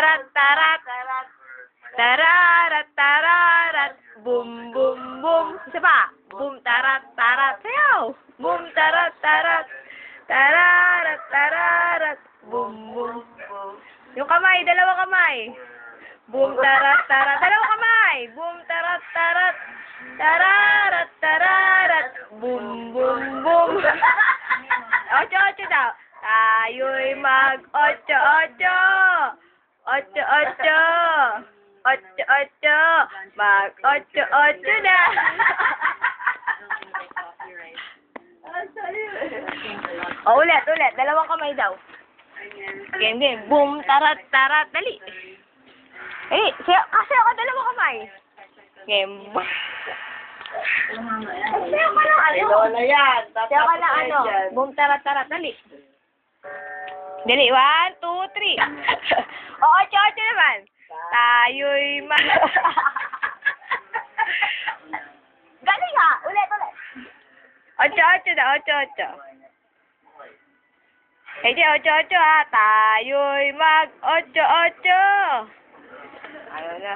Tarat, tarat. Tararat, tararat. Boom, boom, boom. Isa pa. Boom, tarat, tarat. Sayaw. Boom, tarat, tarat. Tararat, tararat. Boom, boom, boom. Yung kamay, dalawa kamay. Boom, tarat, tarat. Dalawa kamay. Boom, tarat, tarat. Tararat, tararat. Boom, boom, boom. Ocho, ocho daw. Tayo'y mag-ocho-ocho. Ocho-ocho. Ocho-ocho. Mag-ocho-ocho na. O, ulit, ulit. Dalawang kamay daw. Game, game. Boom, tarat, tarat. Dali. Kasi ako dalawang kamay. Game. Sayo ka lang ano. Na yan. Sayo ka lang ano. Boom, tarat, tarat. Dali. Dali. 1, 2, 3. O, ocho-ocho naman. Tayo'y Galing nga. Ulit, ulit. Ocho-ocho na. Ocho-ocho. Hindi, ocho-ocho ha. Tayo'y mag-ocho-ocho. Ayaw na.